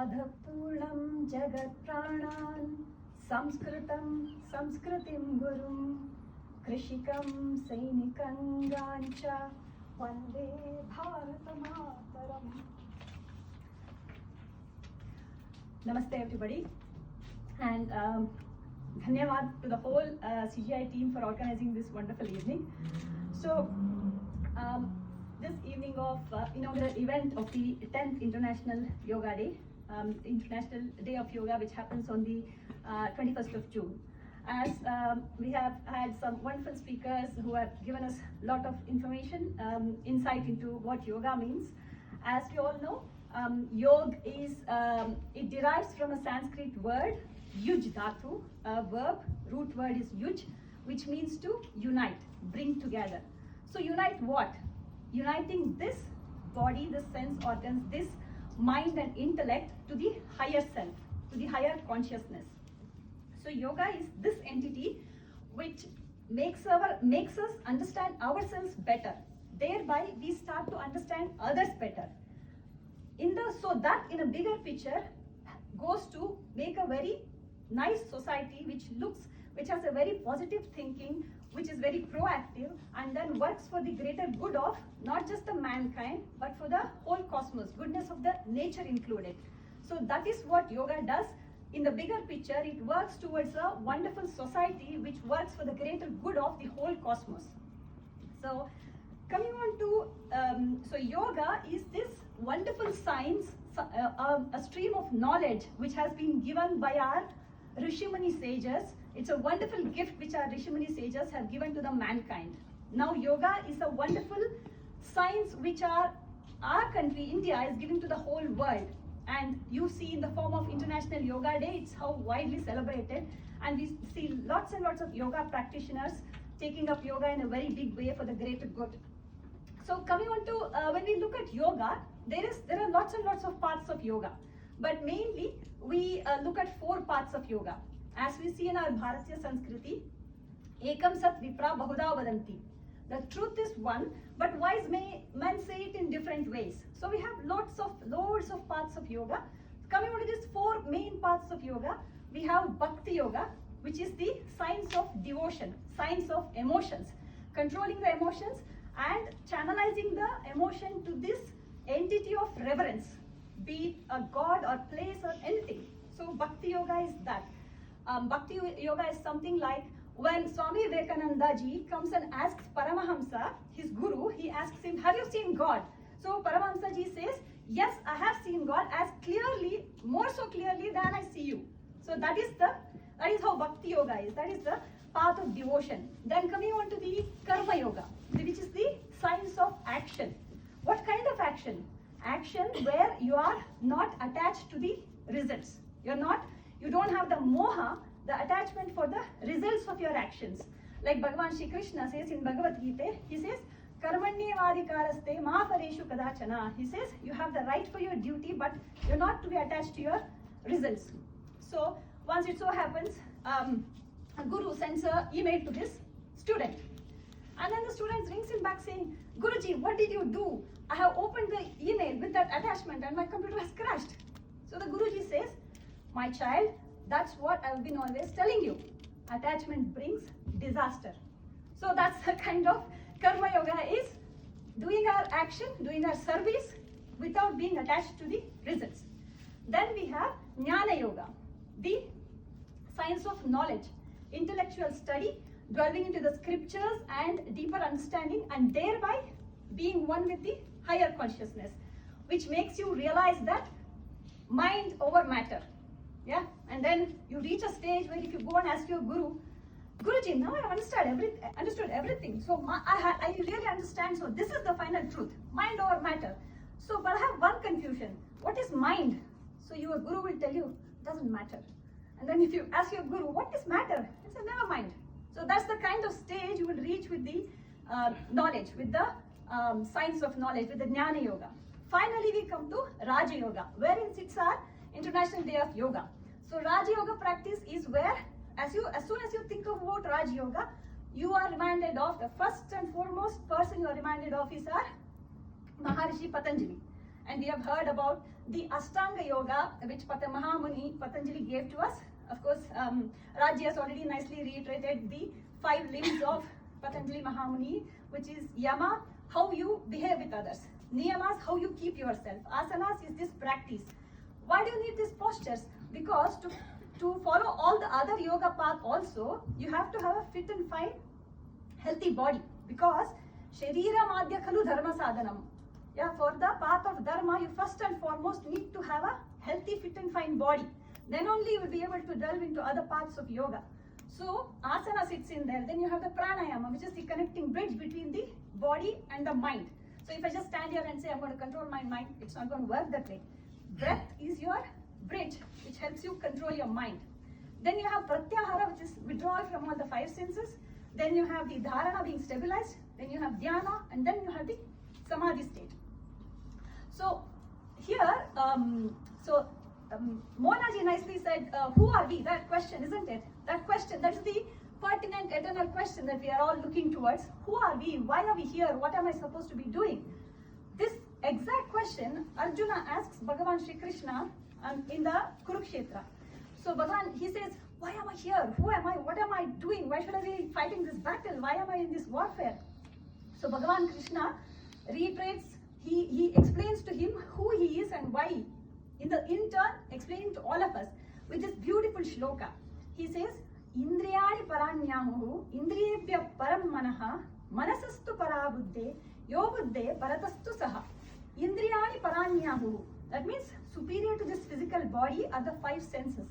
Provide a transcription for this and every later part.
अधपूर्णं जगत्प्राणान् संस्कृतं संस्कृतिं गुरुं कृषिकं सैनिकं गाञ्च वन्दे भारतमातरम्. Namaste everybody, and dhanyawad to the whole CGI team for organizing this wonderful evening. So this evening of inaugural event of the 10th International Yoga Day, International Day of Yoga, which happens on the 21st of June. As we have had some wonderful speakers who have given us a lot of information, insight into what yoga means. As we all know, yoga is, it derives from a Sanskrit word, yuj dhatu, a verb, root word is yuj, which means to unite, bring together. So unite what? Uniting this body, this sense organs, this mind and intellect to the higher self, to the higher consciousness. So yoga is this entity which makes us understand ourselves better. Thereby we start to understand others better. So that in a bigger picture goes to make a very nice society which has a very positive thinking, which is very proactive, and then works for the greater good of not just the mankind but for the whole cosmos, goodness of the nature included. So that is what yoga does. In the bigger picture, it works towards a wonderful society which works for the greater good of the whole cosmos. So coming on to, so yoga is this wonderful science, a stream of knowledge which has been given by our Rishimani sages. It's a wonderful gift which our Rishimani sages have given to the mankind. Now yoga is a wonderful science which our country, India, is giving to the whole world. And you see in the form of International Yoga Day, it's how widely celebrated. And we see lots and lots of yoga practitioners taking up yoga in a very big way for the greater good. So coming on to, when we look at yoga, there are lots and lots of parts of yoga. But mainly, we look at 4 parts of yoga. As we see in our Bharatiya Sanskriti, Ekam Sat Vipra Bahuda Vadanti. The truth is one, but wise men say it in different ways. So we have loads of parts of yoga. Coming on to these 4 main parts of yoga, we have Bhakti Yoga, which is the science of devotion, science of emotions, controlling the emotions and channelizing the emotion to this entity of reverence, be it a god or place or anything. So Bhakti Yoga is that. Bhakti Yoga is something like when Swami Vivekananda ji comes and asks Paramahamsa, his guru, he asks him, have you seen God? So Paramahamsa ji says, yes, I have seen God as clearly, more so clearly than I see you. So that is how Bhakti Yoga is. That is the path of devotion. Then coming on to the Karma Yoga, which is the science of action. What kind of action? Action where you are not attached to the results. You don't have the moha, the attachment for the results of your actions. Like Bhagwan Shri Krishna says in Bhagavad Gita, he says, Karmanyevadikaraste ma pareshu kadachana. He says, you have the right for your duty, but you're not to be attached to your results. So once it so happens, a guru sends an email to this student. And then the student rings him back saying, Guruji, what did you do? I have opened the email with that attachment and my computer has crashed. So the Guruji says, my child, that's what I've been always telling you. Attachment brings disaster. So that's the kind of Karma Yoga is, doing our action, doing our service without being attached to the results. Then we have Jnana Yoga, the science of knowledge, intellectual study, dwelling into the scriptures and deeper understanding, and thereby being one with the higher consciousness, which makes you realize that mind over matter. Yeah, and then you reach a stage where if you go and ask your guru, Guruji, now I understood everything. So I really understand. So this is the final truth, mind over matter. So, but I have one confusion. What is mind? So your guru will tell you, it doesn't matter. And then if you ask your guru, what is matter? He says, never mind. So that's the kind of stage you will reach with the knowledge, with the science of knowledge, with the Jnana Yoga. Finally, we come to Raja Yoga, wherein sits our International Day of Yoga. So Raja Yoga practice is where, as soon as you think about Raja Yoga, you are reminded of the first and foremost person you are reminded of is our Maharishi Patanjali. And we have heard about the Ashtanga Yoga, which Mahamuni Patanjali gave to us. Of course, Raji has already nicely reiterated the 5 limbs of Patanjali Mahamuni, which is Yama, how you behave with others. Niyamas, how you keep yourself. Asanas is this practice. Why do you need these postures? Because to follow all the other yoga path also, you have to have a fit and fine, healthy body. Because Sharira Madhya Khalu Dharma Sadhanam. Yeah, for the path of Dharma, you first and foremost need to have a healthy, fit and fine body. Then only you will be able to delve into other parts of yoga. So, asana sits in there. Then you have the pranayama, which is the connecting bridge between the body and the mind. So, if I just stand here and say I'm going to control my mind, it's not going to work that way. Breath is your bridge, which helps you control your mind. Then you have pratyahara, which is withdrawal from all the 5 senses. Then you have the dharana being stabilized. Then you have dhyana, and then you have the samadhi state. So here, Monaji nicely said, who are we? That question, isn't it? That question, that is the pertinent eternal question that we are all looking towards. Who are we? Why are we here? What am I supposed to be doing? This exact question Arjuna asks Bhagavan Shri Krishna in the Kurukshetra. So Bhagavan, he says, why am I here? Who am I? What am I doing? Why should I be fighting this battle? Why am I in this warfare? So Bhagavan Krishna reiterates, he explains to him who he is and why. In turn, explaining to all of us with this beautiful shloka. He says, Indriyani paranyamuhu, indriyebhya param manaha, manasastu parabuddhe, yobuddhe paratastu saha. Indriyani paranyamuhu. That means superior to this physical body are the 5 senses.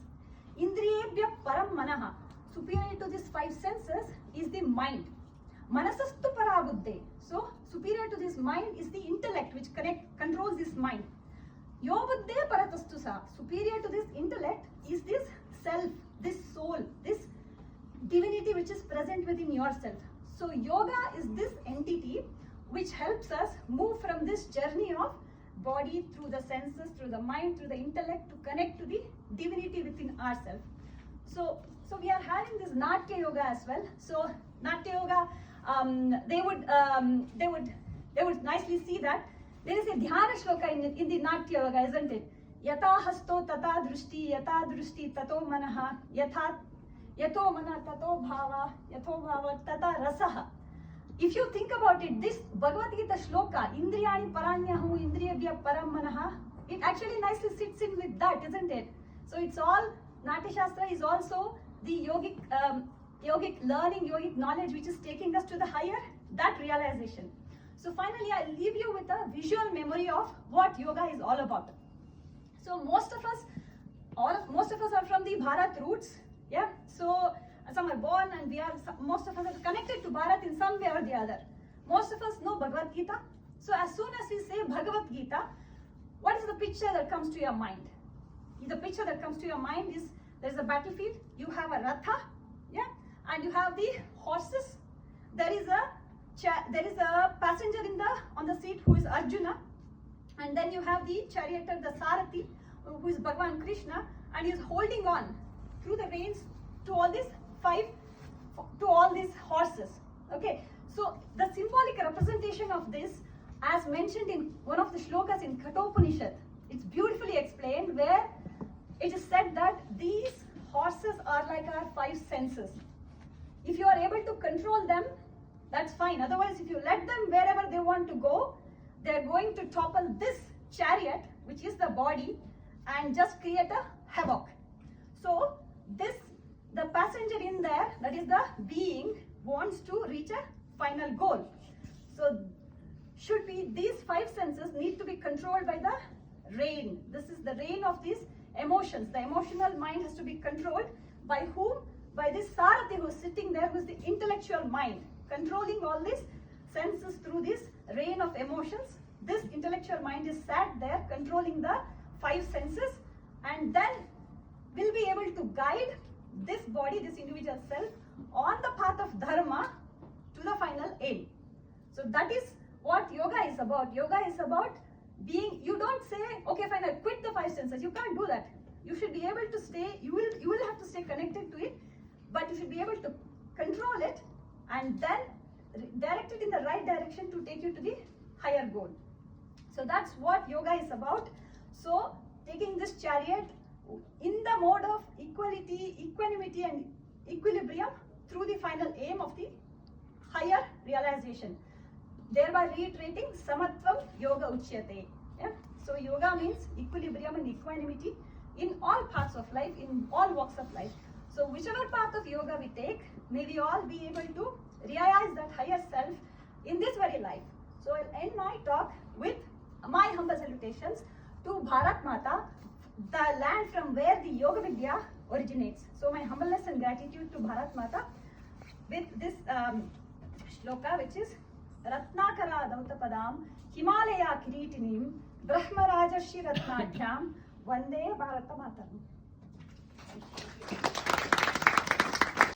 Indriyebhya param manaha. Superior to these 5 senses is the mind. Manasastu parabuddhe. So, superior to this mind is the intellect which controls this mind. Yobuddhe paratastu saha. Superior to this intellect is this self, this soul, this divinity which is present within yourself. So, yoga is this entity which helps us move from this journey of body through the senses, through the mind, through the intellect to connect to the divinity within ourselves. So we are having this Natya Yoga as well. So Natya Yoga, they would nicely see that there is a Dhyana Shloka in the Natya Yoga, isn't it? Yata hasto tata drushti tato manaha, yato mana tato bhava tata rasaha. If you think about it, this Bhagavad Gita shloka, Indriyani paranyahu, indriyabhya param manaha, it actually nicely sits in with that, isn't it? So it's all, Natya Shastra is also the yogic learning, yogic knowledge which is taking us to the higher, that realization. So finally, I'll leave you with a visual memory of what yoga is all about. So most of us are from the Bharath roots, yeah? So some are born and most of us are connected to Bharath in some way or the other. Most of us know Bhagavad Gita. So as soon as we say Bhagavad Gita, what is the picture that comes to your mind? The picture that comes to your mind is, there is a battlefield, you have a ratha, yeah, and you have the horses. There is a passenger on the seat who is Arjuna, and then you have the charioteer, the Sarathi, who is Bhagwan Krishna, and he is holding on through the reins to all these horses. Okay, so the symbolic representation of this, as mentioned in one of the shlokas in Kathopanishad, it's beautifully explained, where it is said that these horses are like our 5 senses. If you are able to control them, that's fine. Otherwise, if you let them wherever they want to go, they're going to topple this chariot, which is the body, and just create a havoc. So the passenger in there, that is the being, wants to reach a final goal. So these 5 senses need to be controlled by the rein. This is the rein of these emotions. The emotional mind has to be controlled by whom? By this Sarathi who is sitting there, who is the intellectual mind, controlling all these senses through this rein of emotions. This intellectual mind is sat there controlling the 5 senses, and then will be able to guide this body, this individual self, on the path of dharma to the final aim. So that is what yoga is about. Yoga is about being, you don't say, okay fine, I quit the 5 senses. You can't do that. You should be able to stay, you will have to stay connected to it, but you should be able to control it and then direct it in the right direction to take you to the higher goal. So that's what yoga is about. So taking this chariot in the mode of equality, equanimity and equilibrium through the final aim of the higher realization, thereby reiterating samatvam yoga uchyate. Yeah? So yoga means equilibrium and equanimity in all parts of life, in all walks of life. So whichever path of yoga we take, may we all be able to realize that higher self in this very life. So I'll end my talk with my humble salutations to Bharat Mata, the land from where the Yoga Vidya originates. So my humbleness and gratitude to Bharat Mata with this shloka, which is Ratnakara Dautapadam Himalaya Kiritinim Brahmarajashi Ratnajam Vande Bharata Mataram.